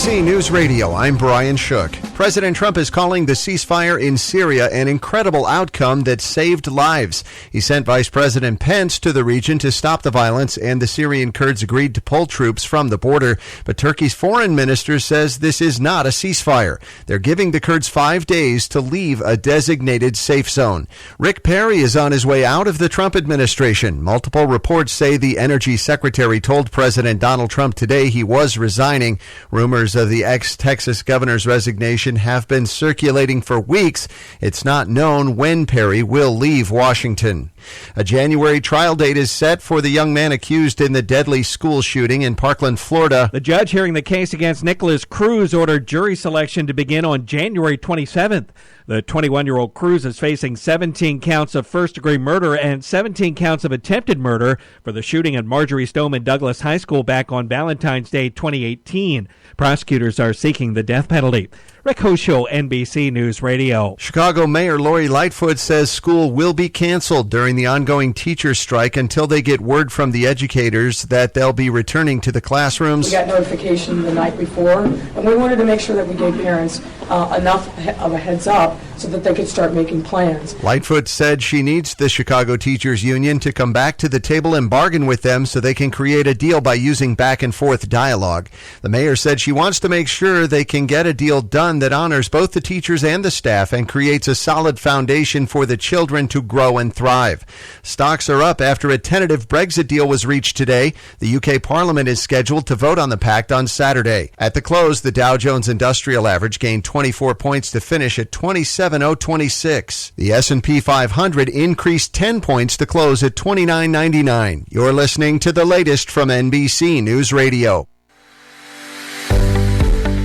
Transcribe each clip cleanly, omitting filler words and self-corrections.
NBC News Radio, I'm Brian Shook. President Trump is calling the ceasefire in Syria an incredible outcome that saved lives. He sent Vice President Pence to the region to stop the violence, and the Syrian Kurds agreed to pull troops from the border. But Turkey's foreign minister says this is not a ceasefire. They're giving the Kurds 5 days to leave a designated safe zone. Rick Perry is on his way out of the Trump administration. Multiple reports say the energy secretary told President Donald Trump today he was resigning. Rumors of the ex-Texas governor's resignation have been circulating for weeks. It's not known when Perry will leave Washington. A January trial date is set for the young man accused in the deadly school shooting in Parkland, Florida. The judge hearing the case against Nicholas Cruz ordered jury selection to begin on January 27th. The 21-year-old Cruz is facing 17 counts of first-degree murder and 17 counts of attempted murder for the shooting at Marjorie Stoneman Douglas High School back on Valentine's Day 2018. Prosecutors are seeking the death penalty. Rick Hosho, NBC News Radio. Chicago Mayor Lori Lightfoot says school will be canceled during the ongoing teacher strike until they get word from the educators that they'll be returning to the classrooms. We got notification the night before, and we wanted to make sure that we gave parents enough of a heads up so that they could start making plans. Lightfoot said she needs the Chicago Teachers Union to come back to the table and bargain with them so they can create a deal by using back and forth dialogue. The mayor said she wants to make sure they can get a deal done that honors both the teachers and the staff and creates a solid foundation for the children to grow and thrive. Stocks are up after a tentative Brexit deal was reached today. The UK Parliament is scheduled to vote on the pact on Saturday. At the close, the Dow Jones Industrial Average gained 24 points to finish at 27,026. The S&P 500 increased 10 points to close at 29.99. You're listening to the latest from NBC News Radio.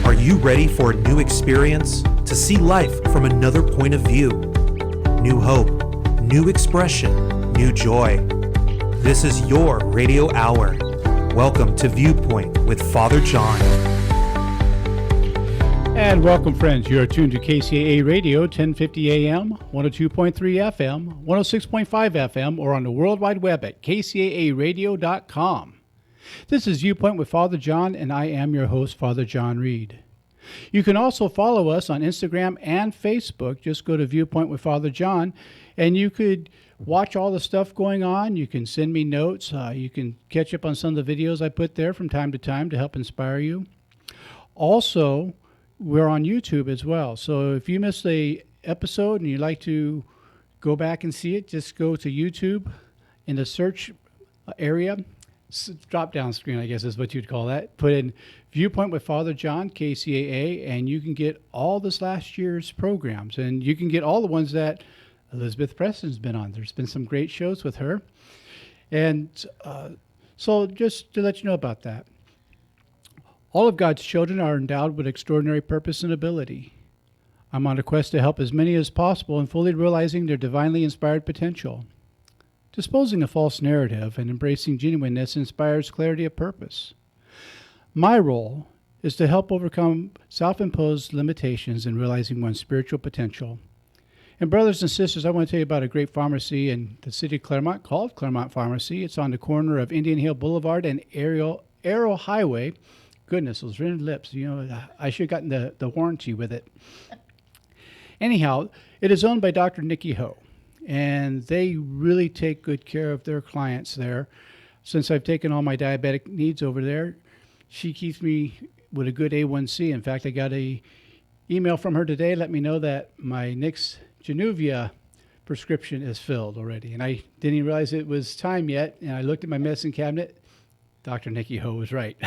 Are you ready for a new experience? To see life from another point of view? New hope, new expression, new joy. This is your radio hour. Welcome to Viewpoint with Father John. And welcome, friends. You are tuned to KCAA Radio, 1050 AM, 102.3 FM, 106.5 FM, or on the World Wide Web at kcaaradio.com. This is Viewpoint with Father John, and I am your host, Father John Reed. You can also follow us on Instagram and Facebook. Just go to Viewpoint with Father John, and you could watch all the stuff going on. You can send me notes. You can catch up on some of the videos I put there from time to time to help inspire you. Also, we're on YouTube as well. So if you missed an episode and you'd like to go back and see it, just go to YouTube in the search area. Drop-down screen, I guess is what you'd call that. Put in Viewpoint with Father John, KCAA, and you can get all this last year's programs. And you can get all the ones that Elizabeth Preston's been on. There's been some great shows with her. And so just to let you know about that. All of God's children are endowed with extraordinary purpose and ability. I'm on a quest to help as many as possible in fully realizing their divinely inspired potential. Disposing a false narrative and embracing genuineness inspires clarity of purpose. My role is to help overcome self-imposed limitations in realizing one's spiritual potential. And brothers and sisters, I want to tell you about a great pharmacy in the city of Claremont called Claremont Pharmacy. It's on the corner of Indian Hill Boulevard and Arrow Highway. Goodness, those red lips. You know, I should have gotten the warranty with it. Anyhow, it is owned by Dr. Nikki Ho. And they really take good care of their clients there. Since I've taken all my diabetic needs over there, she keeps me with a good A1C. In fact, I got a email from her today let me know that my next Januvia prescription is filled already. And I didn't even realize it was time yet. And I looked at my medicine cabinet. Dr. Nikki Ho was right.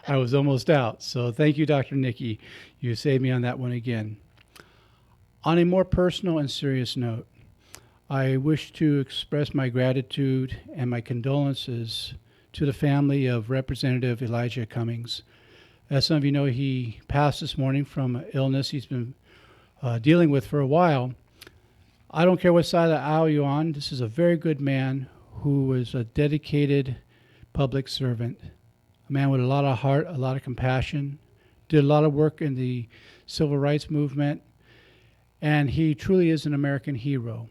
I was almost out. So thank you, Dr. Nikki. You saved me on that one again. On a more personal and serious note, I wish to express my gratitude and my condolences to the family of Representative Elijah Cummings. As some of you know, he passed this morning from illness he's been dealing with for a while. I don't care what side of the aisle you're on. This is a very good man who was a dedicated public servant, a man with a lot of heart, a lot of compassion, did a lot of work in the civil rights movement, and he truly is an American hero.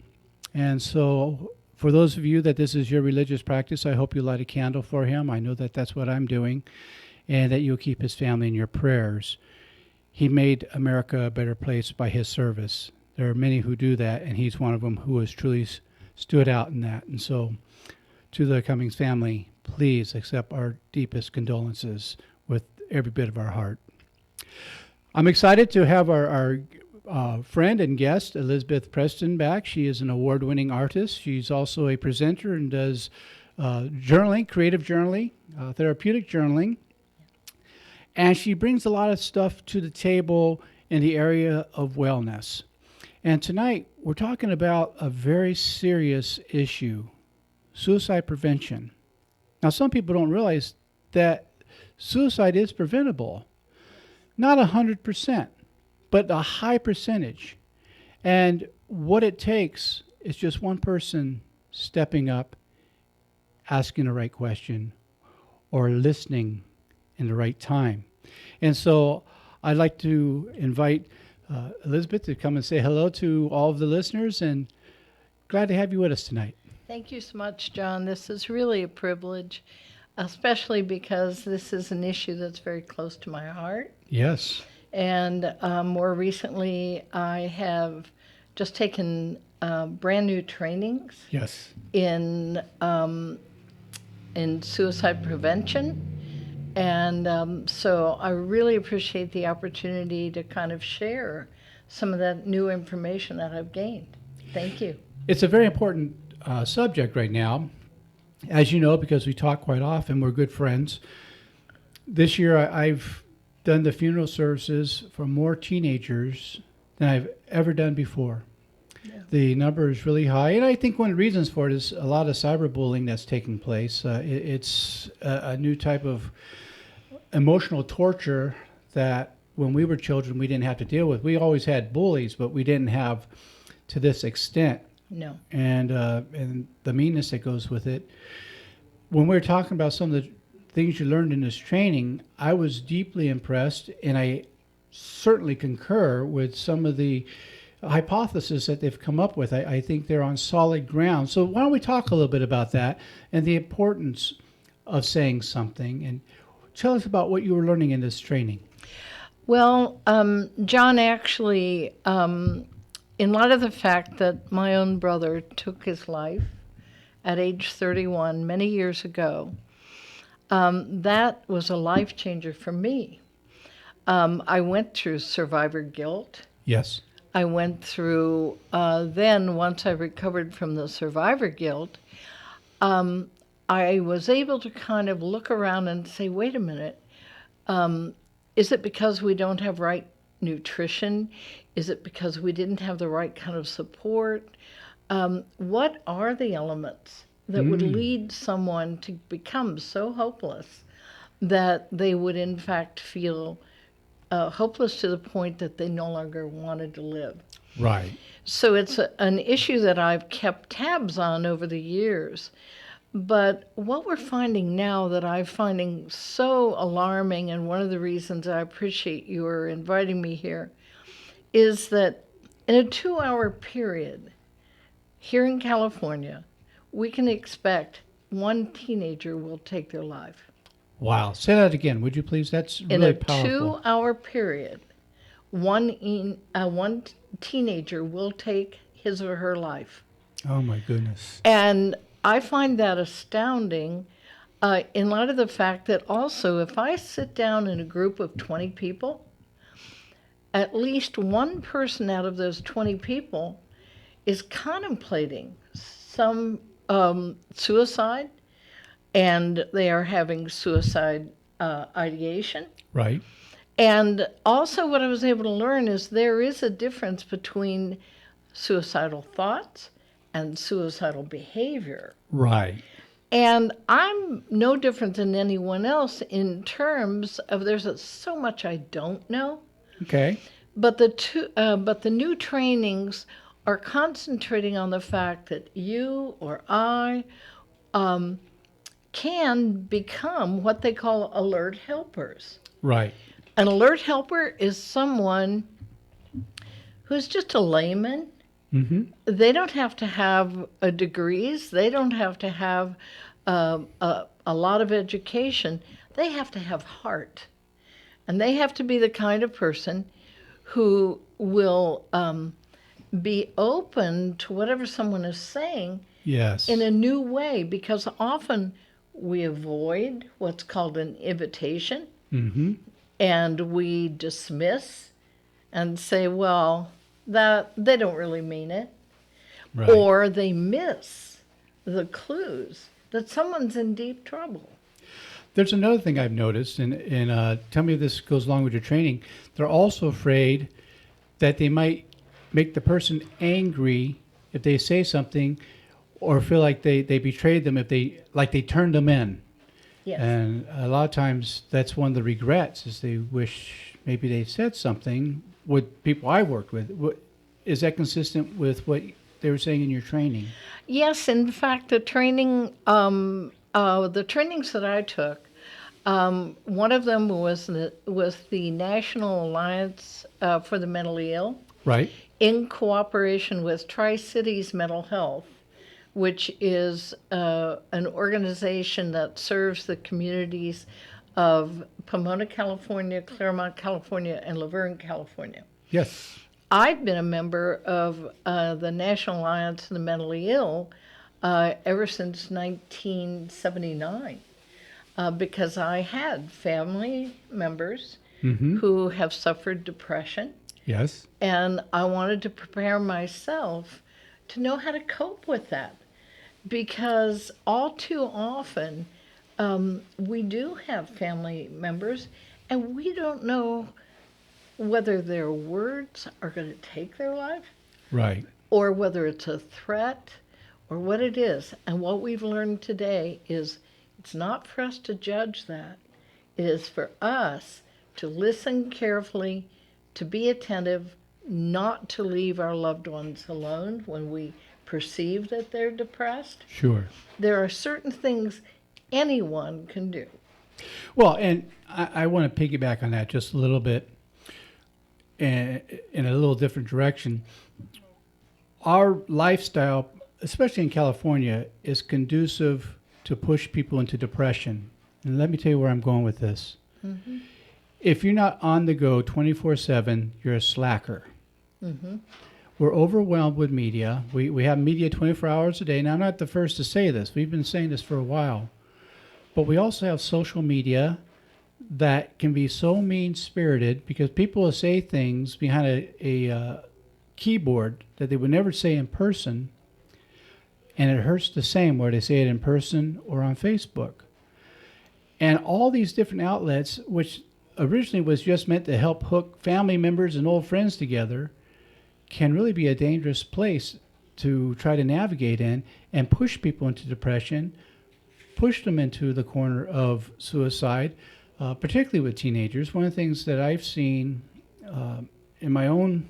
And so for those of you that this is your religious practice, I hope you light a candle for him. I know that that's what I'm doing. and that you'll keep his family in your prayers. He made America a better place by his service. There are many who do that, and he's one of them who has truly stood out in that. And so, to the Cummings family, please accept our deepest condolences with every bit of our heart. I'm excited to have our friend and guest, Elizabeth Preston, back. She is an award-winning artist. She's also a presenter and does journaling, creative journaling, therapeutic journaling. And she brings a lot of stuff to the table in the area of wellness. And tonight, we're talking about a very serious issue, suicide prevention. Now, some people don't realize that suicide is preventable. Not 100%, but a high percentage. And what it takes is just one person stepping up, asking the right question, or listening in the right time. And so I'd like to invite Elizabeth to come and say hello to all of the listeners, and glad to have you with us tonight. Thank you so much, John. This is really a privilege, especially because this is an issue that's very close to my heart. Yes. And more recently, I have just taken brand new trainings Yes. in suicide prevention. And so I really appreciate the opportunity to kind of share some of that new information that I've gained. Thank you. It's a very important subject right now. As you know, because we talk quite often, we're good friends. This year, I've done the funeral services for more teenagers than I've ever done before. Yeah. The number is really high, and I think one of the reasons for it is a lot of cyberbullying that's taking place. It's a new type of emotional torture that when we were children we didn't have to deal with. We always had bullies, but we didn't have to this extent. No. And the meanness that goes with it. When we were talking about some of the things you learned in this training, I was deeply impressed, and I certainly concur with some of the hypotheses that they've come up with. I think they're on solid ground. So why don't we talk a little bit about that and the importance of saying something, and tell us about what you were learning in this training. Well, John, actually, in light of the fact that my own brother took his life at age 31 many years ago, that was a life changer for me. I went through survivor guilt. Yes. I went through, then once I recovered from the survivor guilt, I was able to kind of look around and say, wait a minute, is it because we don't have right nutrition? Is it because we didn't have the right kind of support? What are the elements that would lead someone to become so hopeless that they would in fact feel hopeless to the point that they no longer wanted to live? Right. So it's an issue that I've kept tabs on over the years. But what we're finding now that I'm finding so alarming, and one of the reasons I appreciate your inviting me here, is that in a 2-hour period here in California, we can expect one teenager will take their life. Wow. Say that again, would you please? That's really powerful. In a 2-hour period, one teenager will take his or her life. Oh, my goodness. And I find that astounding in light of the fact that also if I sit down in a group of 20 people, at least one person out of those 20 people is contemplating some suicide, and they are having suicide ideation. Right. And also what I was able to learn is there is a difference between suicidal thoughts and suicidal behavior. Right. And I'm no different than anyone else in terms of there's so much I don't know. Okay. But the new trainings are concentrating on the fact that you or I can become what they call alert helpers. Right. An alert helper is someone who's just a layman. Mm-hmm. They don't have to have degrees. They don't have to have a lot of education. they have to have heart. And they have to be the kind of person who will be open to whatever someone is saying Yes. in a new way, because often we avoid what's called an invitation, Mm-hmm. and we dismiss and say, well, that they don't really mean it. Right. Or they miss the clues that someone's in deep trouble. There's another thing I've noticed, and tell me if this goes along with your training. They're also afraid that they might make the person angry if they say something, or feel like they betrayed them if they turned them in. Yes. And a lot of times that's one of the regrets, is they wish maybe they said something with people I worked with. Is that consistent with what they were saying in your training? Yes, in fact, the trainings that I took, one of them was the National Alliance for the Mentally Ill, Right. in cooperation with Tri-Cities Mental Health, which is an organization that serves the communities of Pomona, California, Claremont, California, and Laverne, California. Yes. I've been a member of the National Alliance for the Mentally Ill ever since 1979 because I had family members who have suffered depression, Yes. and I wanted to prepare myself to know how to cope with that, because all too often we do have family members and we don't know whether their words are going to take their life Right. or whether it's a threat or what it is. And what we've learned today is it's not for us to judge that. It is for us to listen carefully, to be attentive, not to leave our loved ones alone when we perceive that they're depressed. Sure. There are certain things anyone can do. Well, and I want to piggyback on that just a little bit, in a little different direction. Our lifestyle, especially in California, is conducive to push people into depression. And let me tell you where I'm going with this. Mm-hmm. If you're not on the go 24/7, you're a slacker. Mm-hmm. We're overwhelmed with media. We have media 24 hours a day. Now, I'm not the first to say this. We've been saying this for a while. But we also have social media that can be so mean-spirited because people will say things behind a keyboard that they would never say in person, and it hurts the same whether they say it in person or on Facebook. And all these different outlets, which originally was just meant to help hook family members and old friends together, can really be a dangerous place to try to navigate in and push people into depression, push them into the corner of suicide, particularly with teenagers. One of the things that I've seen in my own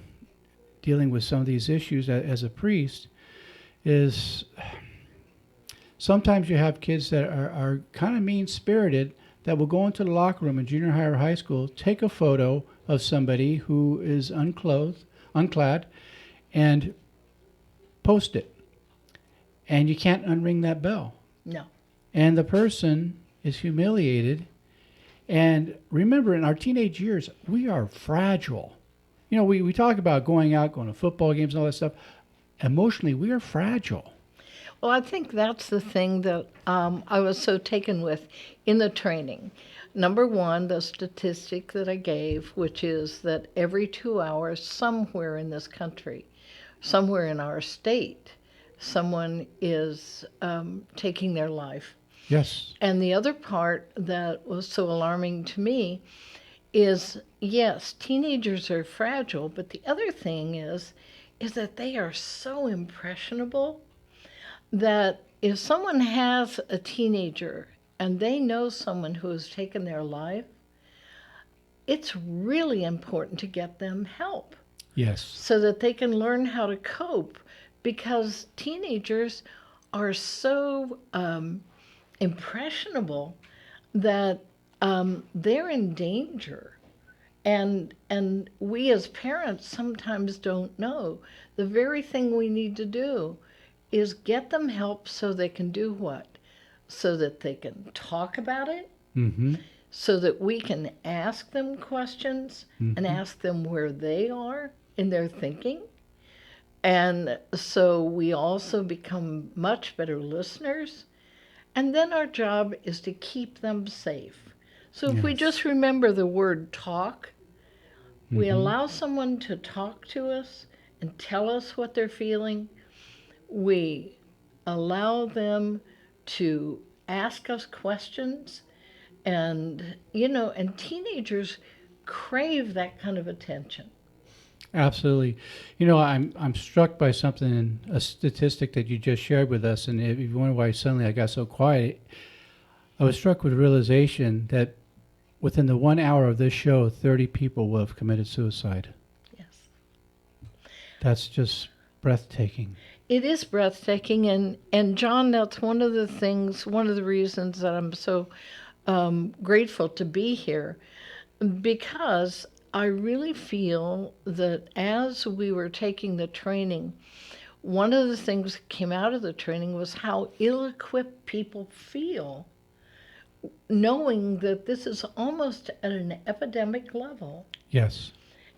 dealing with some of these issues as a priest is sometimes you have kids that are kind of mean-spirited that will go into the locker room in junior high or high school, take a photo of somebody who is unclad, and post it. And you can't unring that bell. No. And the person is humiliated. And remember, in our teenage years, we are fragile. You know, we talk about going out, going to football games and all that stuff. Emotionally, we are fragile. Well, I think that's the thing that I was so taken with in the training. Number one, the statistic that I gave, which is that every 2 hours, somewhere in this country, somewhere in our state, someone is taking their life. Yes. And the other part that was so alarming to me is, yes, teenagers are fragile, but the other thing is that they are so impressionable that if someone has a teenager and they know someone who has taken their life, it's really important to get them help. Yes. So that they can learn how to cope, because teenagers are so impressionable that they're in danger. And we as parents sometimes don't know. The very thing we need to do is get them help so they can do what? So that they can talk about it, so that we can ask them questions and ask them where they are in their thinking. And so we also become much better listeners. And then our job is to keep them safe. So if we just remember the word talk, we allow someone to talk to us and tell us what they're feeling. We allow them to ask us questions. And, and teenagers crave that kind of attention. Absolutely. I'm struck by something, a statistic that you just shared with us, and if you wonder why suddenly I got so quiet, I was struck with the realization that within the 1 hour of this show, 30 people will have committed suicide. Yes. That's just breathtaking. It is breathtaking, and John, that's one of the reasons that I'm so grateful to be here, because I really feel that as we were taking the training, one of the things that came out of the training was how ill-equipped people feel, knowing that this is almost at an epidemic level. Yes.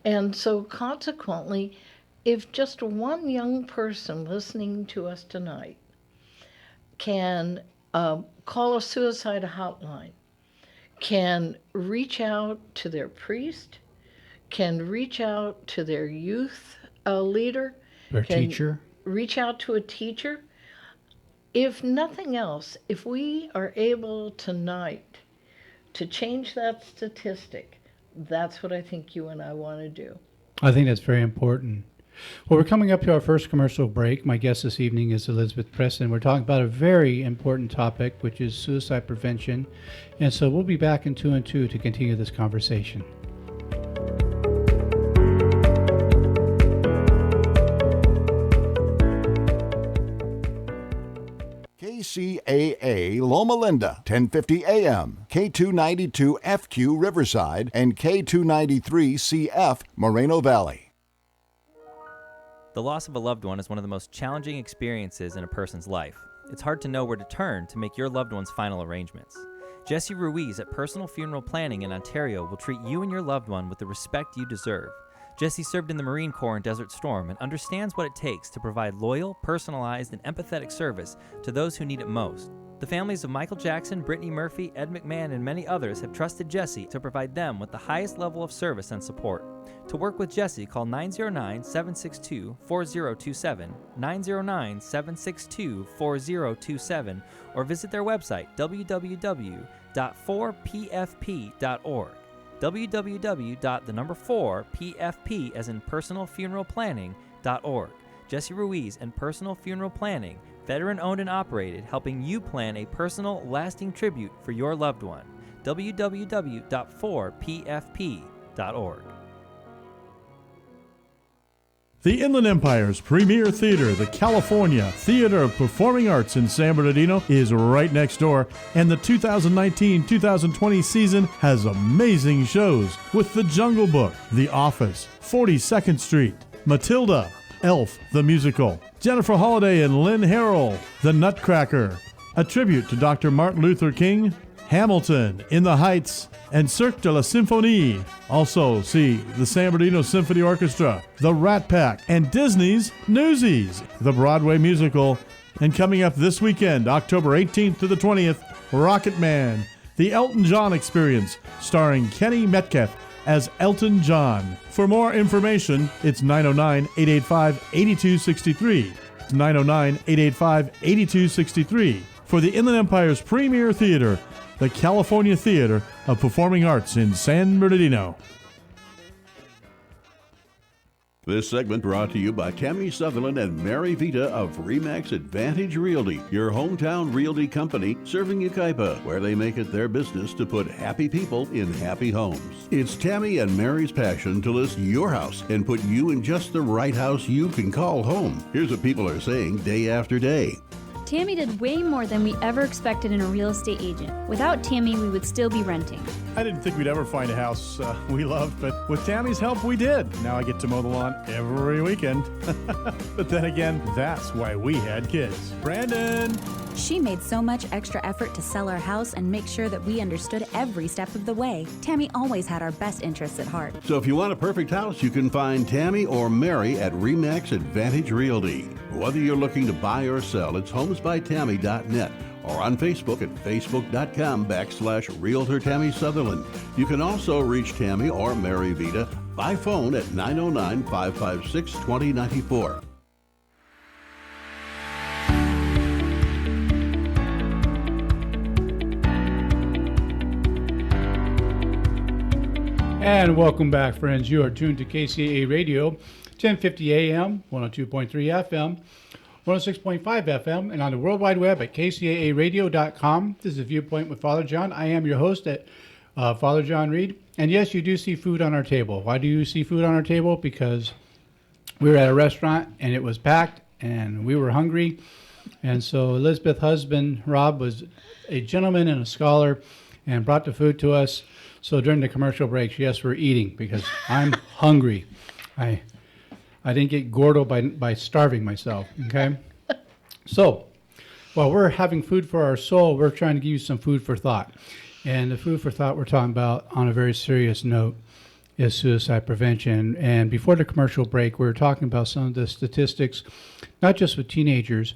And so consequently, if just one young person listening to us tonight can call a suicide hotline, can reach out to their priest, can reach out to their youth leader, Their teacher. Reach out to a teacher. If nothing else, if we are able tonight to change that statistic, that's what I think you and I want to do. I think that's very important. Well, we're coming up to our first commercial break. My guest this evening is Elizabeth Preston. We're talking about a very important topic, which is suicide prevention. And so we'll be back in 2 and 2 to continue this conversation. KCAA Loma Linda, 1050 AM, K292 FQ Riverside, and K293 CF Moreno Valley. The loss of a loved one is one of the most challenging experiences in a person's life. It's hard to know where to turn to make your loved one's final arrangements. Jesse Ruiz at Personal Funeral Planning in Ontario will treat you and your loved one with the respect you deserve. Jesse served in the Marine Corps in Desert Storm and understands what it takes to provide loyal, personalized, and empathetic service to those who need it most. The families of Michael Jackson, Brittany Murphy, Ed McMahon, and many others have trusted Jesse to provide them with the highest level of service and support. To work with Jesse, call 909-762-4027, 909-762-4027, or visit their website, www.4pfp.org. www.4pfp as in personalfuneralplanning.org. Jesse Ruiz and Personal Funeral Planning, veteran-owned and operated, helping you plan a personal, lasting tribute for your loved one. www.4pfp.org. The Inland Empire's premier theater, the California Theater of Performing Arts in San Bernardino, is right next door, and the 2019-2020 season has amazing shows with The Jungle Book, The Office, 42nd Street, Matilda, Elf the Musical, Jennifer Holliday and Lynn Harrell, The Nutcracker, a tribute to Dr. Martin Luther King, Hamilton, In the Heights, and Cirque de la Symphonie. Also see the San Bernardino Symphony Orchestra, the Rat Pack, and Disney's Newsies, the Broadway musical. And coming up this weekend, October 18th to the 20th, Rocket Man, the Elton John Experience, starring Kenny Metcalf as Elton John. For more information, it's 909-885-8263. It's 909-885-8263 for the Inland Empire's premier theater, the California Theater of Performing Arts in San Bernardino. This segment brought to you by Tammy Sutherland and Mary Vita of RE/MAX Advantage Realty, your hometown realty company serving Yucaipa, where they make it their business to put happy people in happy homes. It's Tammy and Mary's passion to list your house and put you in just the right house you can call home. Here's what people are saying day after day. Tammy did way more than we ever expected in a real estate agent. Without Tammy, we would still be renting. I didn't think we'd ever find a house we loved, but with Tammy's help, we did. Now I get to mow the lawn every weekend. But then again, that's why we had kids. Brandon, She made so much extra effort to sell our house and make sure that we understood every step of the way. Tammy always had our best interests at heart. So if you want a perfect house, you can find Tammy or Mary at RE/MAX Advantage Realty. Whether you're looking to buy or sell, it's homesbytammy.net or on Facebook at facebook.com/Realtor Tammy Sutherland. You can also reach Tammy or Mary Vita by phone at 909-556-2094. And welcome back, friends. You are tuned to KCAA Radio, 1050 AM, 102.3 FM, 106.5 FM, and on the World Wide Web at kcaaradio.com. This is Viewpoint with Father John. I am your host at Father John Reed. And yes, you do see food on our table. Why do you see food on our table? Because we were at a restaurant and it was packed and we were hungry. And so Elizabeth's husband, Rob, was a gentleman and a scholar and brought the food to us. So during the commercial breaks, yes, we're eating because I'm hungry. I didn't get gordo by starving myself, okay? So while we're having food for our soul, we're trying to give you some food for thought. And the food for thought we're talking about on a very serious note is suicide prevention. And before the commercial break, we were talking about some of the statistics, not just with teenagers,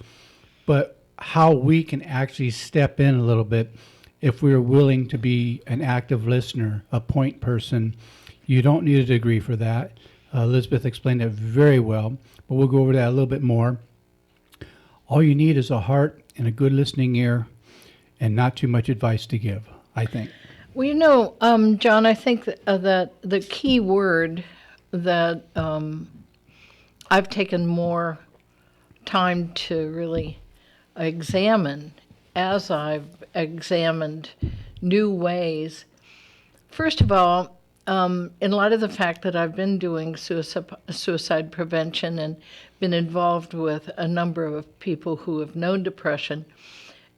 but how we can actually step in a little bit if we're willing to be an active listener, a point person. You don't need a degree for that. Elizabeth explained that very well, but we'll go over that a little bit more. All you need is a heart and a good listening ear and not too much advice to give, I think. Well, John, I think that the key word that I've taken more time to really examine as I've examined new ways. First of all, in light of the fact that I've been doing suicide prevention and been involved with a number of people who have known depression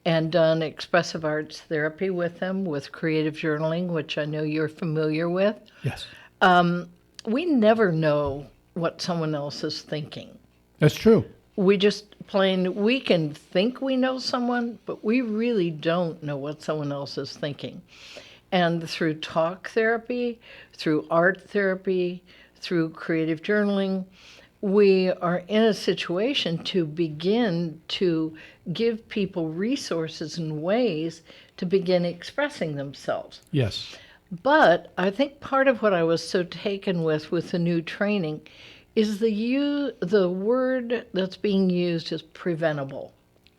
and done expressive arts therapy with them, with creative journaling, which I know you're familiar with. Yes. We never know what someone else is thinking. That's true. We can think we know someone, but we really don't know what someone else is thinking. And through talk therapy, through art therapy, through creative journaling, we are in a situation to begin to give people resources and ways to begin expressing themselves. Yes. But I think part of what I was so taken with the new training is the word that's being used is preventable.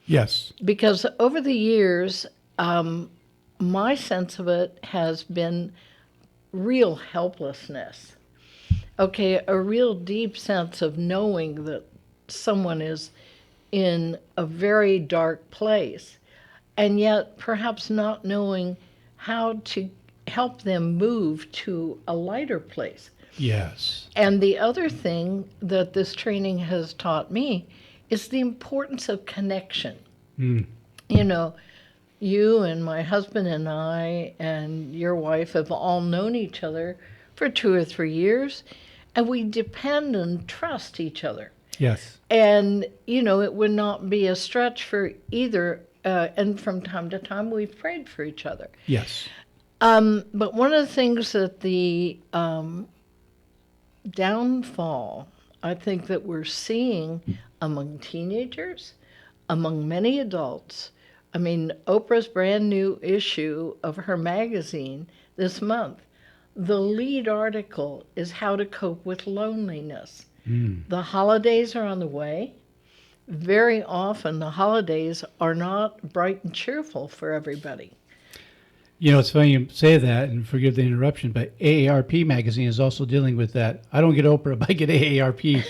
Yes. Because over the years, my sense of it has been real helplessness. Okay, a real deep sense of knowing that someone is in a very dark place, and yet perhaps not knowing how to help them move to a lighter place. Yes. And the other thing that this training has taught me is the importance of connection. You and my husband and I and your wife have all known each other for 2 or 3 years, and we depend and trust each other. Yes. And, it would not be a stretch for either, and from time to time we've prayed for each other. Yes. But one of the things that the downfall, I think, that we're seeing among teenagers, among many adults. I mean, Oprah's brand new issue of her magazine this month, the lead article is how to cope with loneliness. The holidays are on the way. Very often the holidays are not bright and cheerful for everybody. It's funny you say that, and forgive the interruption, but AARP magazine is also dealing with that. I don't get Oprah, but I get AARP.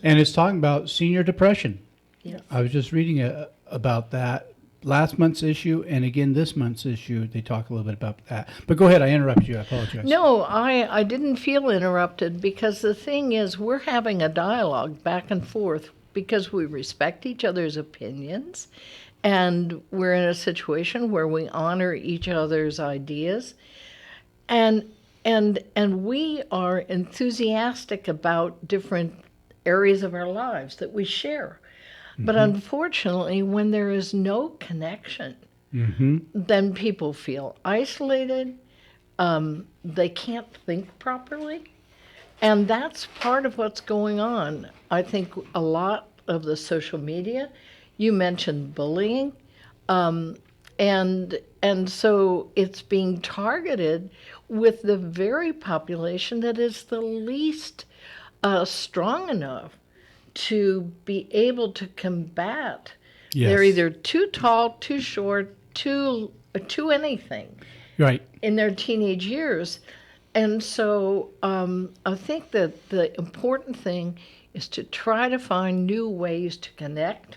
And it's talking about senior depression. Yes. I was just reading about that last month's issue, and again this month's issue. They talk a little bit about that. But go ahead, I interrupted you. I apologize. No, I didn't feel interrupted, because the thing is, we're having a dialogue back and forth because we respect each other's opinions. And we're in a situation where we honor each other's ideas, and we are enthusiastic about different areas of our lives that we share. But unfortunately, when there is no connection, then people feel isolated. They can't think properly. And that's part of what's going on. I think a lot of the social media, you mentioned bullying, and so it's being targeted with the very population that is the least strong enough to be able to combat. Yes. They're either too tall, too short, too anything Right. in their teenage years. And so I think that the important thing is to try to find new ways to connect,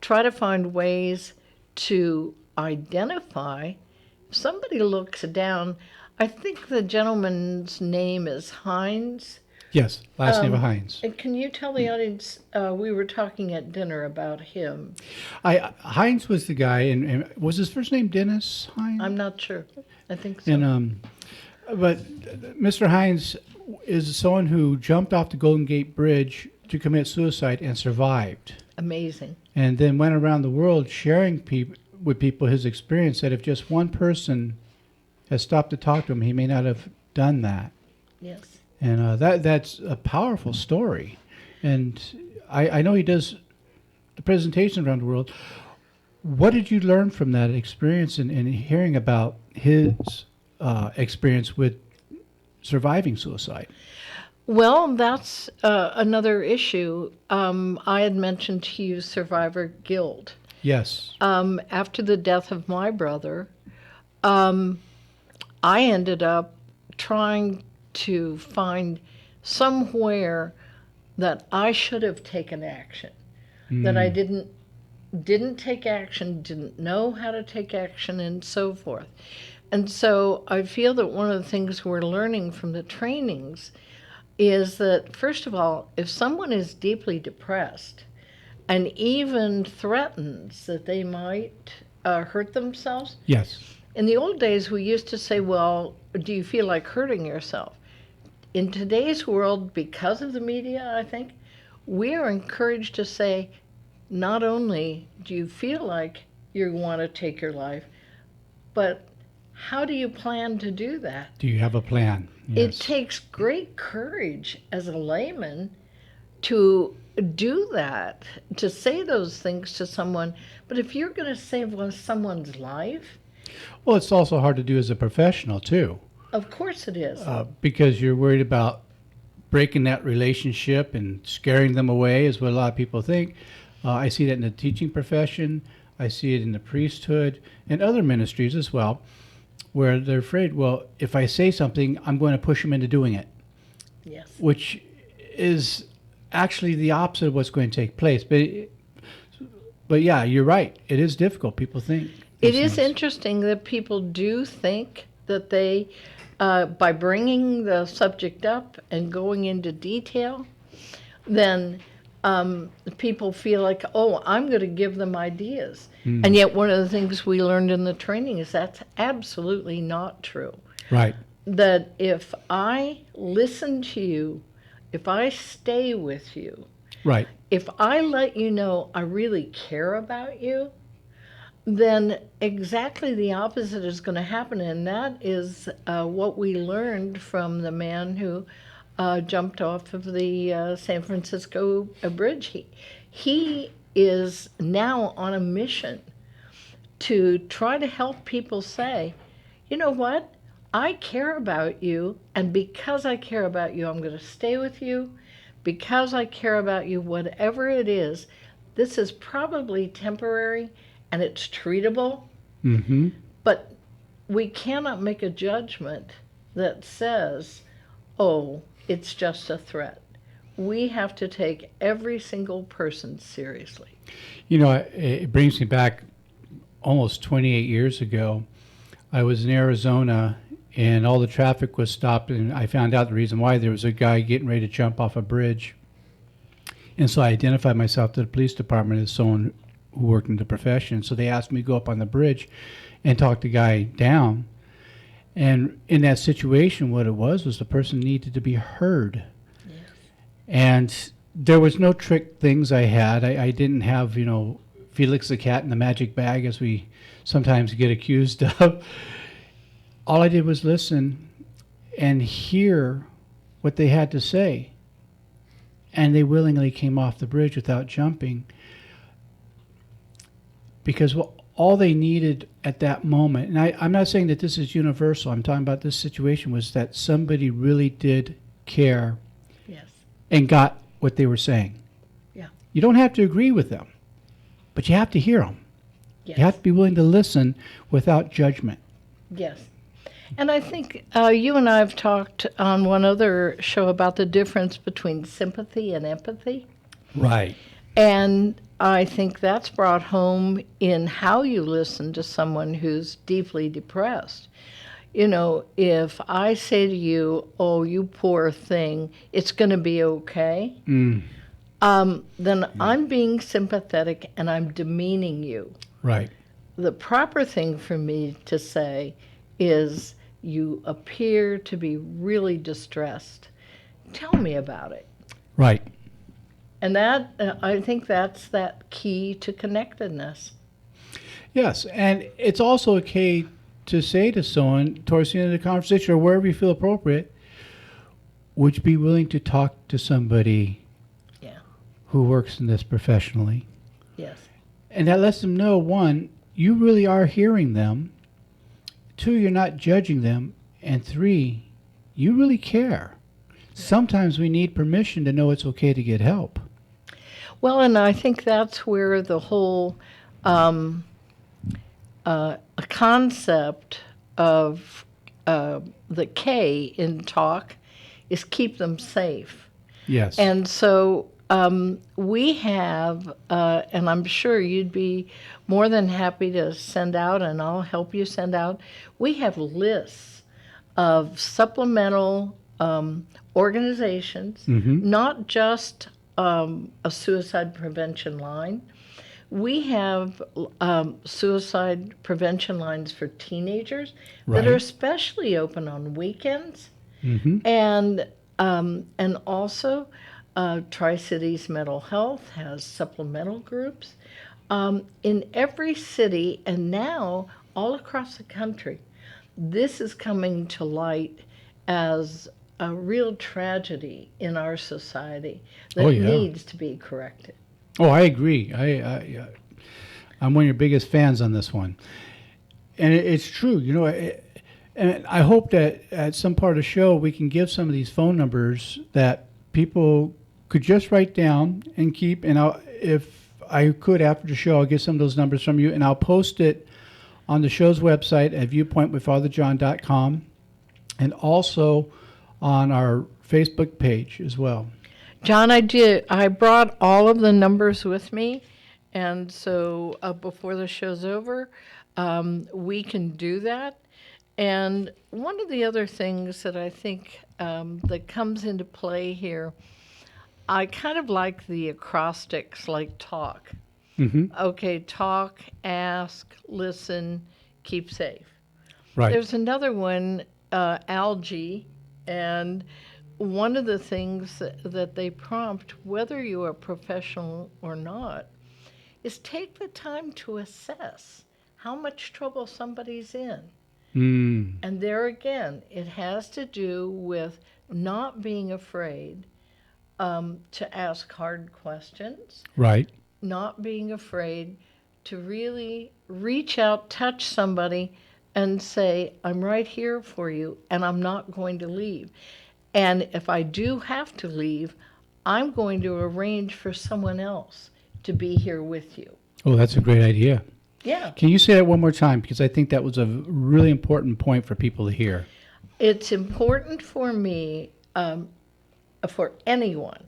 try to find ways to identify. If somebody looks down, I think the gentleman's name is Hines. Yes, last name of Hines. And can you tell the audience, we were talking at dinner about him. Hines was the guy, and was his first name Dennis Hines? I'm not sure. I think so. And but Mr. Hines is someone who jumped off the Golden Gate Bridge to commit suicide and survived. Amazing. And then went around the world sharing with people his experience, that if just one person had stopped to talk to him, he may not have done that. Yes. And that's a powerful story. And I know he does the presentations around the world. What did you learn from that experience and hearing about his experience with surviving suicide? Well, that's another issue. I had mentioned to you survivor guilt. Yes. After the death of my brother, I ended up trying to find somewhere that I should have taken action, that I didn't take action, didn't know how to take action, and so forth. And so I feel that one of the things we're learning from the trainings is that, first of all, if someone is deeply depressed and even threatens that they might hurt themselves. Yes. In the old days, we used to say, well, do you feel like hurting yourself? In today's world, because of the media, I think, we are encouraged to say, not only do you feel like you want to take your life, but how do you plan to do that? Do you have a plan? Yes. It takes great courage as a layman to do that, to say those things to someone. But if you're going to save someone's life... Well, it's also hard to do as a professional, too. Of course it is. Because you're worried about breaking that relationship and scaring them away, is what a lot of people think. I see that in the teaching profession. I see it in the priesthood and other ministries as well, where they're afraid, well, if I say something, I'm going to push them into doing it. Yes. Which is actually the opposite of what's going to take place. But yeah, you're right. It is difficult. People think. It is interesting that people do think that they, by bringing the subject up and going into detail, then people feel like, oh, I'm going to give them ideas. And yet one of the things we learned in the training is that's absolutely not true. Right. That if I listen to you, if I stay with you, right, if I let you know I really care about you, then exactly the opposite is going to happen. And that is what we learned from the man who jumped off of the San Francisco bridge. He is now on a mission to try to help people say, you know what? I care about you, and because I care about you, I'm going to stay with you. Because I care about you, whatever it is, this is probably temporary, and it's treatable. Mm-hmm. But we cannot make a judgment that says, oh, it's just a threat. We have to take every single person seriously. You know, it brings me back almost 28 years ago. I was in Arizona, and all the traffic was stopped, and I found out the reason why. There was a guy getting ready to jump off a bridge. And so I identified myself to the police department as someone who worked in the profession. So they asked me to go up on the bridge and talk the guy down. And in that situation, what it was the person needed to be heard. Yes. And there was no trick things I had. I didn't have, Felix the cat in the magic bag, as we sometimes get accused of. All I did was listen and hear what they had to say. And they willingly came off the bridge without jumping. Because all they needed at that moment, and I'm not saying that this is universal, I'm talking about this situation, was that somebody really did care. Yes. And got what they were saying. Yeah. You don't have to agree with them, but you have to hear them. Yes. You have to be willing to listen without judgment. Yes. And I think you and I have talked on one other show about the difference between sympathy and empathy. Right. And I think that's brought home in how you listen to someone who's deeply depressed. If I say to you, "Oh, you poor thing, it's going to be okay," then I'm being sympathetic and I'm demeaning you. Right. The proper thing for me to say is, "You appear to be really distressed. Tell me about it." Right. And that, I think that's that key to connectedness. Yes, and it's also okay to say to someone towards the end of the conversation or wherever you feel appropriate, would you be willing to talk to somebody who works in this professionally? Yes. And that lets them know, one, you really are hearing them. Two, you're not judging them. And three, you really care. Sometimes we need permission to know it's okay to get help. Well, and I think that's where the whole concept of the K in talk is keep them safe. Yes. And so we have, and I'm sure you'd be more than happy to send out, and I'll help you send out, we have lists of supplemental organizations, not just a suicide prevention line. We have suicide prevention lines for teenagers that are especially open on weekends, and also Tri-Cities Mental Health has supplemental groups in every city, and now all across the country. This is coming to light as a real tragedy in our society that needs to be corrected. Oh, I agree. I'm one of your biggest fans on this one. And it's true, and I hope that at some part of the show we can give some of these phone numbers that people could just write down and keep. And if I could, after the show, I'll get some of those numbers from you, and I'll post it on the show's website at viewpointwithfatherjohn.com and also on our Facebook page as well. John, I brought all of the numbers with me, and so before the show's over, we can do that. And one of the other things that I think that comes into play here, I kind of like the acrostics like talk. Okay, talk, ask, listen, keep safe. Right. There's another one, algae, and one of the things that they prompt, whether you are professional or not, is take the time to assess how much trouble somebody's in. And there again, it has to do with not being afraid to ask hard questions. Right. Not being afraid to really reach out, touch somebody, and say, "I'm right here for you, and I'm not going to leave. And if I do have to leave, I'm going to arrange for someone else to be here with you." Oh, that's a great idea. Yeah. Can you say that one more time? Because I think that was a really important point for people to hear. It's important for me, for anyone,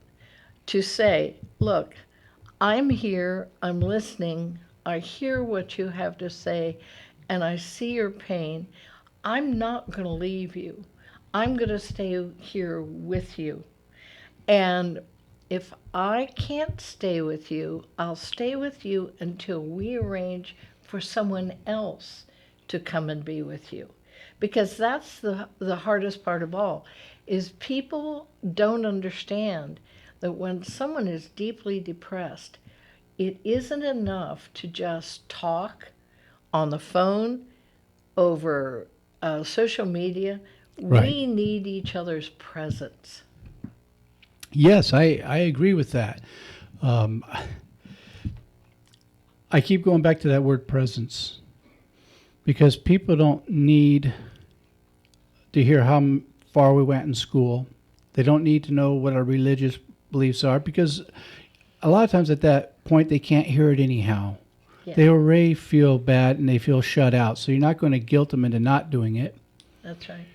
to say, "Look, I'm here, I'm listening, I hear what you have to say, and I see your pain. I'm not going to leave you. I'm going to stay here with you. And if I can't stay with you, I'll stay with you until we arrange for someone else to come and be with you." Because that's the hardest part of all, is people don't understand that when someone is deeply depressed, it isn't enough to just talk on the phone, over social media. Right. We need each other's presence. Yes, I agree with that. I keep going back to that word presence because people don't need to hear how far we went in school. They don't need to know what our religious beliefs are because a lot of times at that point they can't hear it anyhow. Yeah. They already feel bad and they feel shut out. So you're not going to guilt them into not doing it. That's right.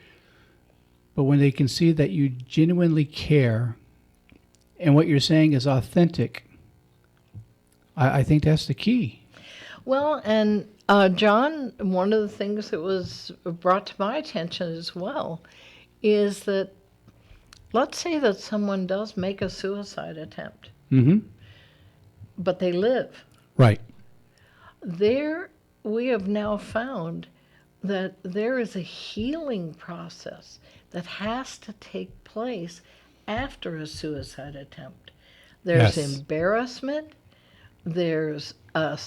But when they can see that you genuinely care and what you're saying is authentic, I think that's the key. Well, and John, one of the things that was brought to my attention as well is that let's say that someone does make a suicide attempt, but they live. Right. There, we have now found that there is a healing process that has to take place after a suicide attempt. There's embarrassment. There's a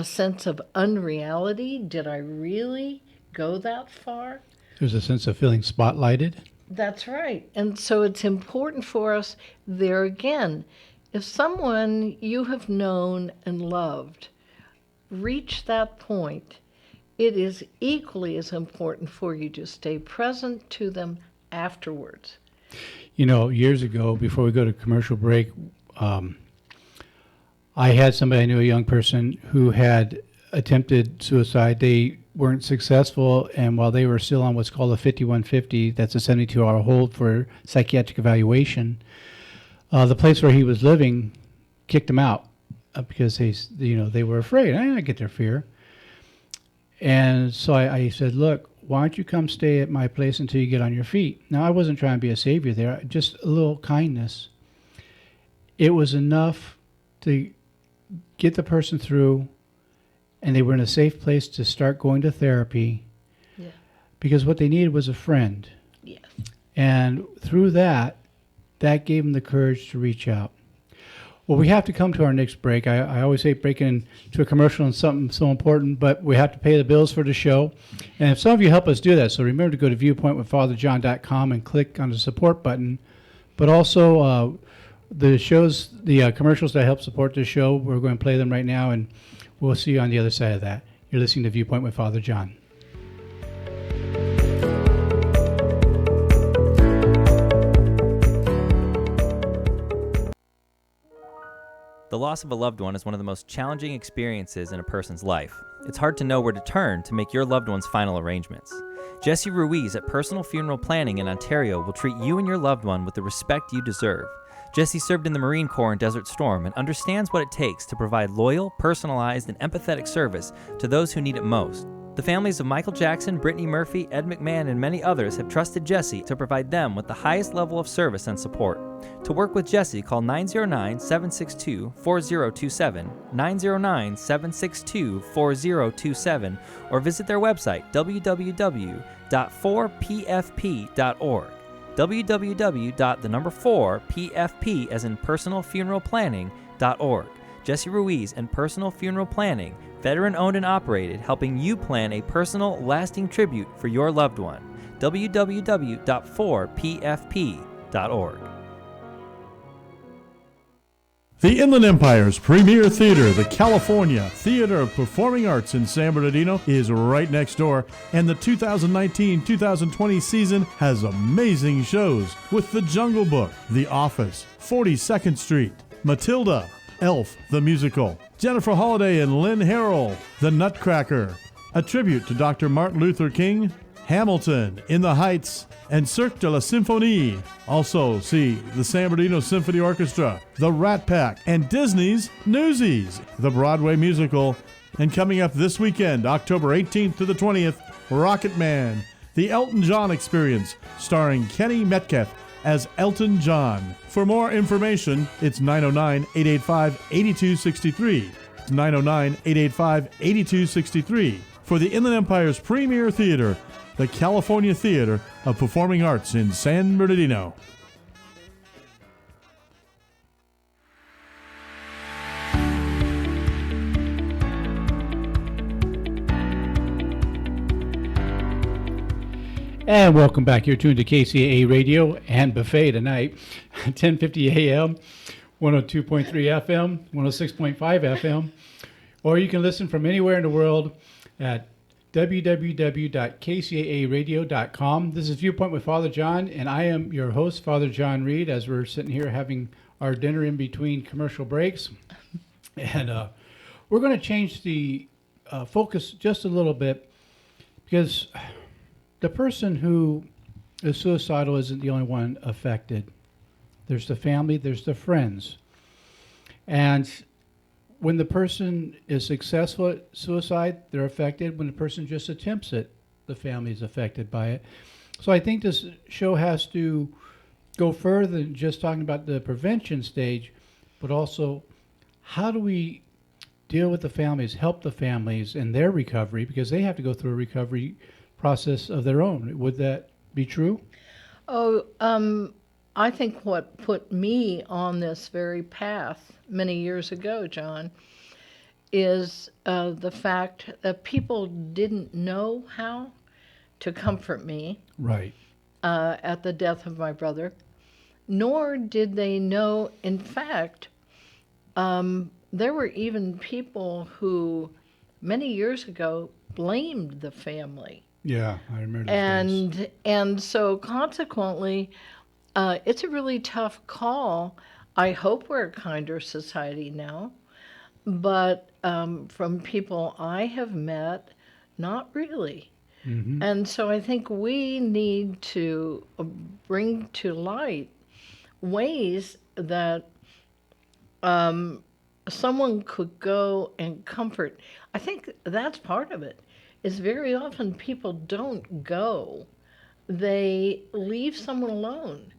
sense of unreality. Did I really go that far? There's a sense of feeling spotlighted. That's right. And so it's important for us there again. If someone you have known and loved reach that point, it is equally as important for you to stay present to them afterwards. You know, years ago, before we go to commercial break, I had somebody, I knew a young person who had attempted suicide. They weren't successful, and while they were still on what's called a 5150, that's a 72-hour hold for psychiatric evaluation, the place where he was living kicked him out because they were afraid. I get their fear. And so I said, look, why don't you come stay at my place until you get on your feet? Now, I wasn't trying to be a savior there, just a little kindness. It was enough to get the person through, and they were in a safe place to start going to therapy because what they needed was a friend. Yes. And through that gave them the courage to reach out. Well, we have to come to our next break. I always hate breaking into a commercial and something so important, but we have to pay the bills for the show. And if some of you help us do that, so remember to go to viewpointwithfatherjohn.com and click on the support button. But also the commercials that help support this show, we're going to play them right now, and we'll see you on the other side of that. You're listening to Viewpoint with Father John. The loss of a loved one is one of the most challenging experiences in a person's life. It's hard to know where to turn to make your loved one's final arrangements. Jesse Ruiz at Personal Funeral Planning in Ontario will treat you and your loved one with the respect you deserve. Jesse served in the Marine Corps in Desert Storm and understands what it takes to provide loyal, personalized, and empathetic service to those who need it most. The families of Michael Jackson, Brittany Murphy, Ed McMahon, and many others have trusted Jesse to provide them with the highest level of service and support. To work with Jesse, call 909-762-4027, 909-762-4027, or visit their website, www.4pfp.org. www.4pfp as in personalfuneralplanning.org. Jesse Ruiz and Personal Funeral Planning, veteran-owned and operated, helping you plan a personal, lasting tribute for your loved one. www.4pfp.org. The Inland Empire's premier theater, the California Theater of Performing Arts in San Bernardino, is right next door, and the 2019-2020 season has amazing shows with The Jungle Book, The Office, 42nd Street, Matilda, Elf the Musical, Jennifer Holliday and Lynn Harrell, The Nutcracker, a tribute to Dr. Martin Luther King, Hamilton, In the Heights, and Cirque de la Symphonie. Also see the San Bernardino Symphony Orchestra, the Rat Pack, and Disney's Newsies, the Broadway musical. And coming up this weekend, October 18th to the 20th, Rocket Man, the Elton John Experience, starring Kenny Metcalf as Elton John. For more information, it's 909-885-8263. It's 909-885-8263. For the Inland Empire's premier theater, the California Theater of Performing Arts in San Bernardino. And welcome back. You're tuned to KCAA Radio and Buffet tonight, 10:50 a.m., 102.3 FM, 106.5 FM, or you can listen from anywhere in the world at www.kcaaradio.com. This is Viewpoint with Father John, and I am your host, Father John Reed, as we're sitting here having our dinner in between commercial breaks. And we're going to change the focus just a little bit, because the person who is suicidal isn't the only one affected. There's the family, there's the friends. And when the person is successful at suicide, they're affected. When the person just attempts it, the family is affected by it. So I think this show has to go further than just talking about the prevention stage, but also how do we deal with the families, help the families in their recovery, because they have to go through a recovery process of their own. Would that be true? I think what put me on this very path many years ago, John, is the fact that people didn't know how to comfort me Right. At the death of my brother, nor did they know, in fact, there were even people who many years ago blamed the family. Yeah, I remember those days. And so consequently, it's a really tough call. I hope we're a kinder society now, but from people I have met, not really. Mm-hmm. And so I think we need to bring to light ways that someone could go and comfort. I think that's part of it, is very often people don't go. They leave someone alone.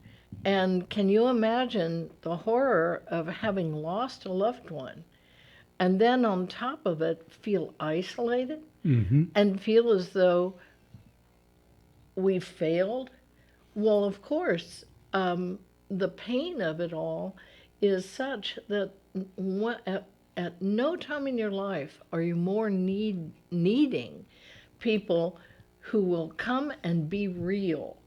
And can you imagine the horror of having lost a loved one and then on top of it feel isolated Mm-hmm. and feel as though we failed? Well, of course, the pain of it all is such that at no time in your life are you more needing people who will come and be real.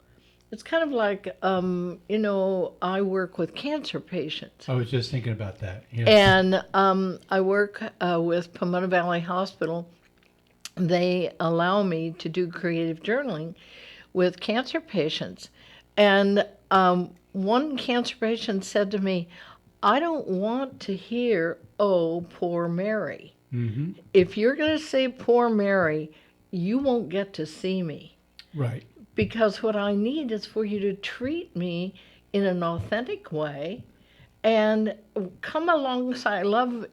It's kind of like, I work with cancer patients. I was just thinking about that. Yeah. And I work with Pomona Valley Hospital. They allow me to do creative journaling with cancer patients. And one cancer patient said to me, I don't want to hear, oh, poor Mary. Mm-hmm. If you're going to say poor Mary, you won't get to see me. Right. Because what I need is for you to treat me in an authentic way and come alongside. I love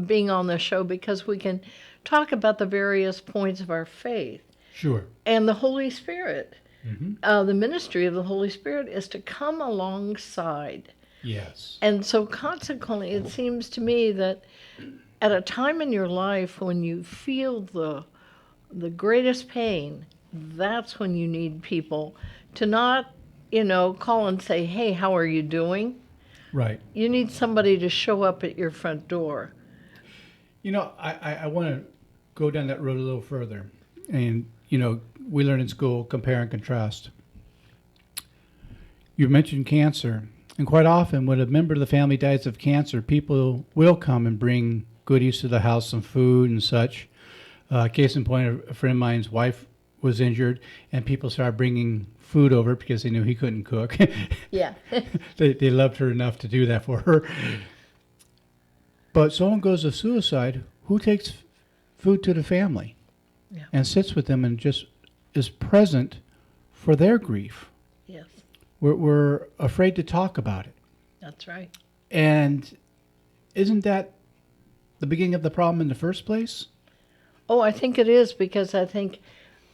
being on the show because we can talk about the various points of our faith. Sure. And the Holy Spirit. Mm-hmm. The ministry of the Holy Spirit is to come alongside. Yes. And so consequently, it seems to me that at a time in your life when you feel the greatest pain, that's when you need people to not, call and say, hey, how are you doing? Right. You need somebody to show up at your front door. I want to go down that road a little further. And, we learn in school, compare and contrast. You mentioned cancer. And quite often, when a member of the family dies of cancer, people will come and bring goodies to the house, some food and such. Case in point, a friend of mine's wife was injured, and people started bringing food over because they knew he couldn't cook. Yeah. They loved her enough to do that for her. But someone goes to suicide, who takes food to the family? Yeah. And sits with them and just is present for their grief? Yes. We're afraid to talk about it. That's right. And isn't that the beginning of the problem in the first place? Oh, I think it is, because I think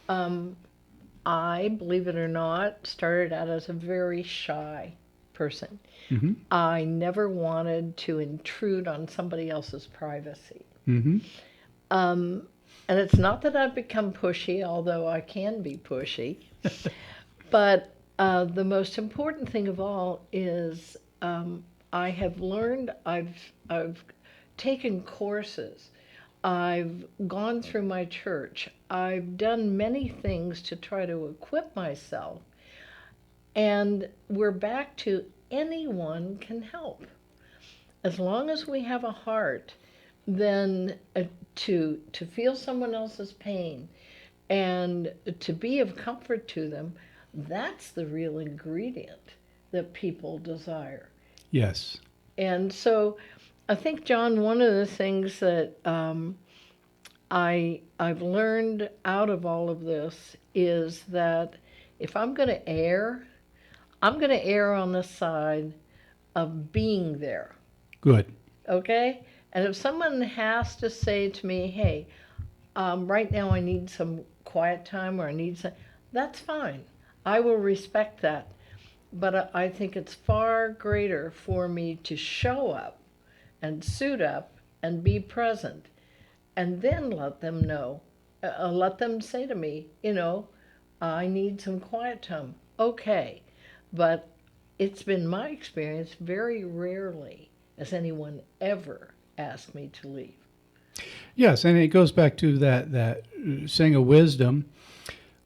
I, believe it or not, started out as a very shy person. Mm-hmm. I never wanted to intrude on somebody else's privacy. Mm-hmm. And it's not that I've become pushy, although I can be pushy. But the most important thing of all is I have learned, I've taken courses I've gone through my church. I've done many things to try to equip myself. And we're back to anyone can help. As long as we have a heart, then to feel someone else's pain and to be of comfort to them, that's the real ingredient that people desire. Yes. And so I think, John, one of the things that I've learned out of all of this is that if I'm going to err, I'm going to err on the side of being there. Good. Okay? And if someone has to say to me, hey, right now I need some quiet time or I need some, that's fine. I will respect that. But I think it's far greater for me to show up and suit up and be present and then let them know, let them say to me, I need some quiet time. Okay. But it's been my experience, very rarely has anyone ever asked me to leave. Yes, and it goes back to that saying of wisdom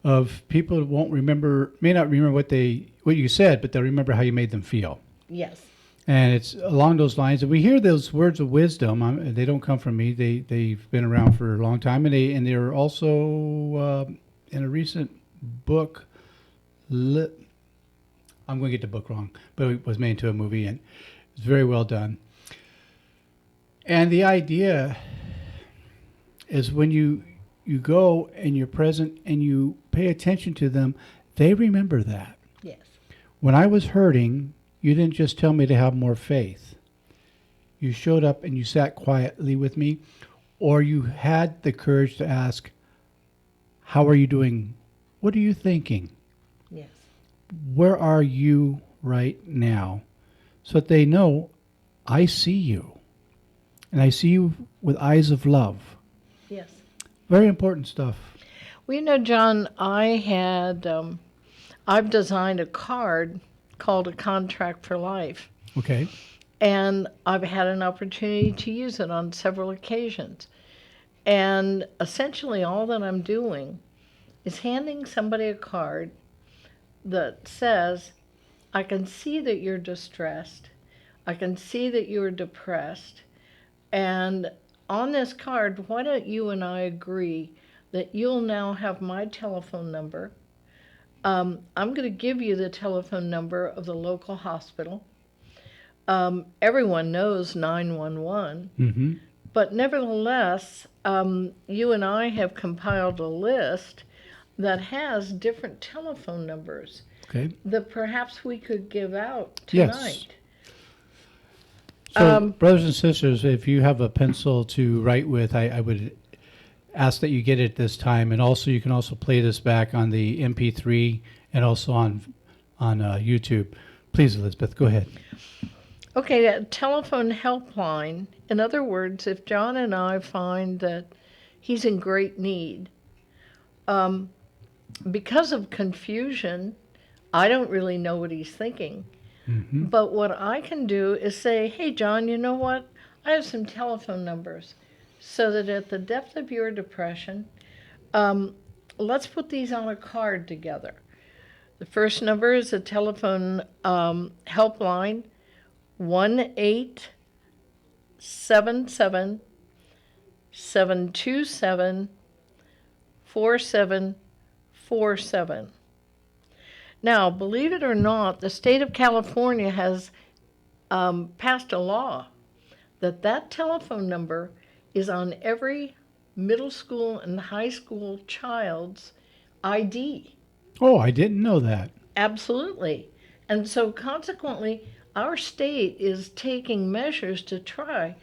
of people won't remember, may not remember what you said, but they'll remember how you made them feel. Yes. And it's along those lines. And we hear those words of wisdom. They don't come from me. They've been around for a long time, and they're also in a recent book. I'm going to get the book wrong, but it was made into a movie, and it's very well done. And the idea is when you go and you're present and you pay attention to them, they remember that. Yes. When I was hurting, you didn't just tell me to have more faith. You showed up and you sat quietly with me, or you had the courage to ask, how are you doing? What are you thinking? Yes. Where are you right now? So that they know, I see you. And I see you with eyes of love. Yes. Very important stuff. Well, John, I've designed a card called A Contract for Life. Okay. And I've had an opportunity to use it on several occasions. And essentially all that I'm doing is handing somebody a card that says, I can see that you're distressed. I can see that you're depressed. And on this card, why don't you and I agree that you'll now have my telephone number. I'm going to give you the telephone number of the local hospital. Everyone knows 911. Mm-hmm. But nevertheless, you and I have compiled a list that has different telephone numbers that perhaps we could give out tonight. Yes. So, brothers and sisters, if you have a pencil to write with, I would ask that you get it this time. And also, you can also play this back on the MP3 and also on YouTube. Please, Elizabeth, go ahead. Okay, that telephone helpline. In other words, if John and I find that he's in great need, because of confusion, I don't really know what he's thinking. Mm-hmm. But what I can do is say, hey, John, you know what? I have some telephone numbers so that at the depth of your depression, let's put these on a card together. The first number is a telephone helpline, 1-877-727-4747. Now, believe it or not, the state of California has passed a law that telephone number is on every middle school and high school child's ID. Oh, I didn't know that. Absolutely. And so consequently, our state is taking measures to try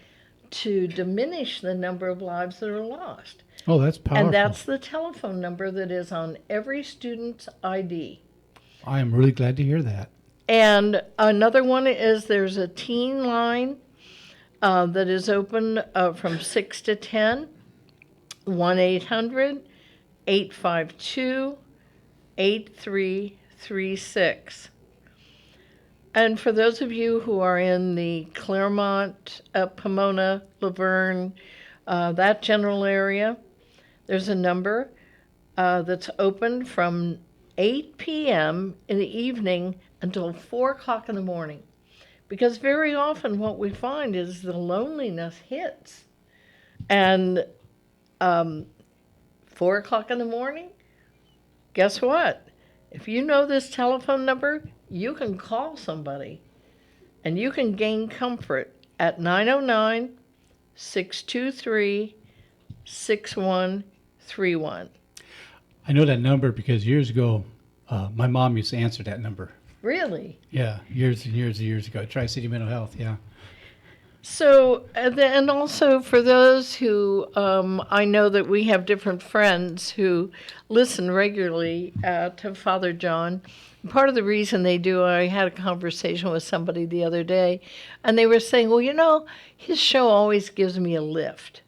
to diminish the number of lives that are lost. Oh, that's powerful. And that's the telephone number that is on every student's ID. I am really glad to hear that. And another one is there's a teen line that is open from 6 to 10, 1-800-852-8336. And for those of you who are in the Claremont, Pomona, Laverne, that general area, there's a number that's open from 8 p.m. in the evening until 4 o'clock in the morning. Because very often what we find is the loneliness hits. And 4 o'clock in the morning, guess what? If you know this telephone number, you can call somebody and you can gain comfort at 909-623-6131. I know that number because years ago, my mom used to answer that number. Really? Yeah, years and years and years ago. Tri-City Mental Health, yeah. So, and also for those who, I know that we have different friends who listen regularly to Father John. Part of the reason they do, I had a conversation with somebody the other day, and they were saying, well, you know, his show always gives me a lift.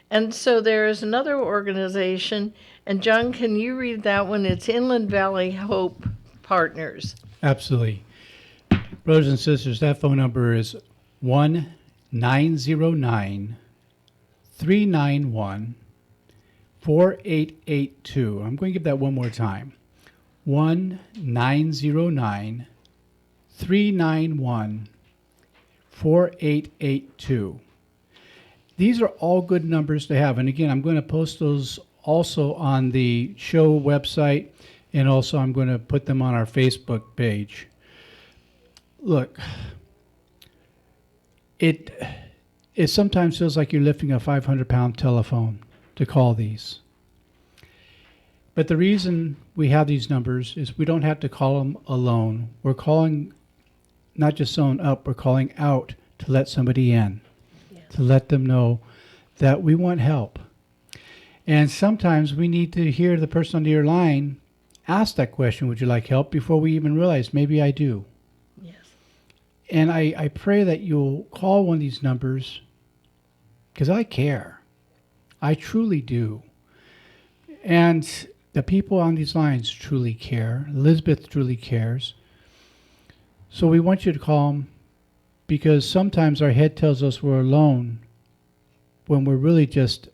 And so there is another organization, and John, can you read that one? It's Inland Valley Hope Partners. Absolutely. Brothers and sisters, that phone number is 1-909-391-4882. I'm going to give that one more time. 1-909-391-4882. These are all good numbers to have. And again, I'm going to post those also on the show website, and also I'm going to put them on our Facebook page. Look, it sometimes feels like you're lifting a 500-pound telephone to call these. But the reason we have these numbers is we don't have to call them alone. We're calling not just someone up, we're calling out to let somebody in, to let them know that we want help. And sometimes we need to hear the person on the other line ask that question, would you like help, before we even realize maybe I do. Yes. And I pray that you'll call one of these numbers because I care. I truly do. And the people on these lines truly care. Elizabeth truly cares. So we want you to call them because sometimes our head tells us we're alone when we're really just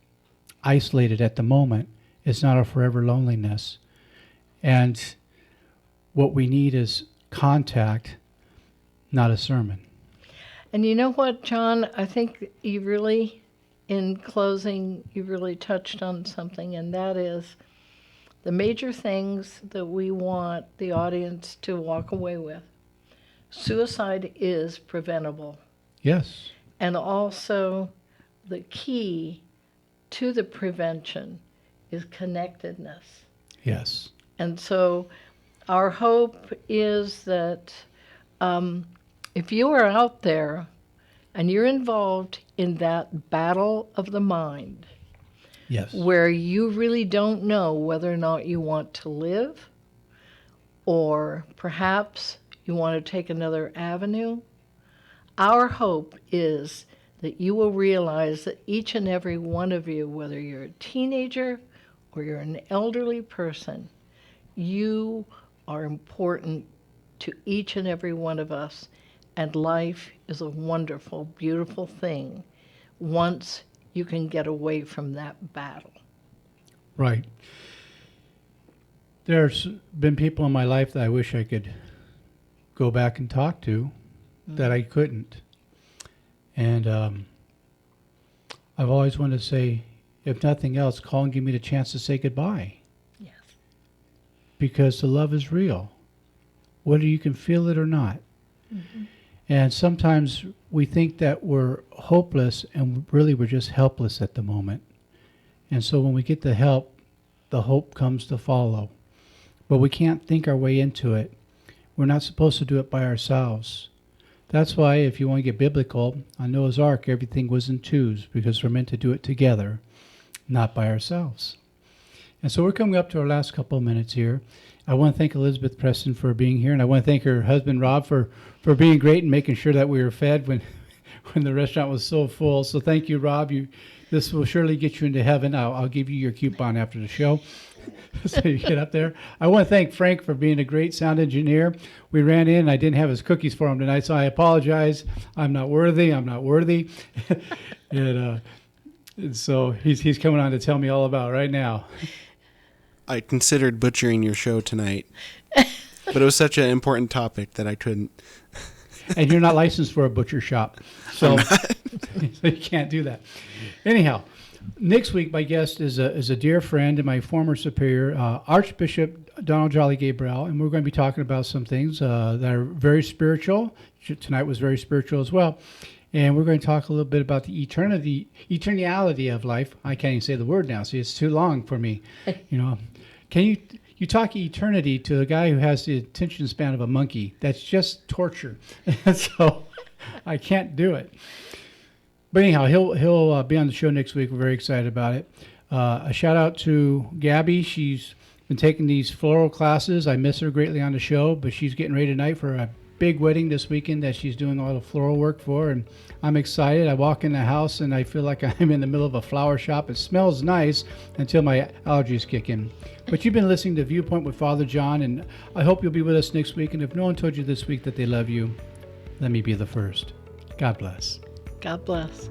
isolated at the moment. It's not a forever loneliness. And what we need is contact, not a sermon. And you know what, John? I think you really, in closing, you really touched on something, and that is the major things that we want the audience to walk away with. Suicide is preventable. Yes. And also the key to the prevention is connectedness. Yes. And so our hope is that if you are out there and you're involved in that battle of the mind, yes, where you really don't know whether or not you want to live, or perhaps you want to take another avenue, our hope is that you will realize that each and every one of you, whether you're a teenager or you're an elderly person, you are important to each and every one of us, and life is a wonderful, beautiful thing once you can get away from that battle. Right. There's been people in my life that I wish I could go back and talk to that I couldn't. And I've always wanted to say, if nothing else, call and give me the chance to say goodbye. Yes. Because the love is real, whether you can feel it or not. Mm-hmm. And sometimes we think that we're hopeless, and really we're just helpless at the moment. And so when we get the help, the hope comes to follow. But we can't think our way into it. We're not supposed to do it by ourselves. That's why, if you want to get biblical, on Noah's Ark, everything was in twos, because we're meant to do it together, not by ourselves. And so we're coming up to our last couple of minutes here. I want to thank Elizabeth Preston for being here, and I want to thank her husband, Rob, for being great and making sure that we were fed when the restaurant was so full. So thank you, Rob. This will surely get you into heaven. I'll give you your coupon after the show. So you get up there. I want to thank Frank for being a great sound engineer. We ran in and I didn't have his cookies for him tonight, so I apologize. I'm not worthy. And And so he's coming on to tell me all about it right now. I considered butchering your show tonight, but it was such an important topic that I couldn't. And you're not licensed for a butcher shop, so you can't do that. Anyhow, next week my guest is a dear friend and my former superior, Archbishop Donald Jolly Gabriel, and we're going to be talking about some things that are very spiritual. Tonight was very spiritual as well. And we're going to talk a little bit about the eternality of life. I can't even say the word now. See, it's too long for me. Can you talk eternity to a guy who has the attention span of a monkey? That's just torture. So I can't do it. But anyhow, he'll be on the show next week. We're very excited about it. A shout out to Gabby. She's been taking these floral classes. I miss her greatly on the show, but she's getting ready tonight for a big wedding this weekend that she's doing all the floral work for, and I'm excited. I walk in the house and I feel like I'm in the middle of a flower shop. It smells nice until my allergies kick in. But you've been listening to Viewpoint with Father John, and I hope you'll be with us next week. And if no one told you this week that they love you, let me be the first. God bless. God bless.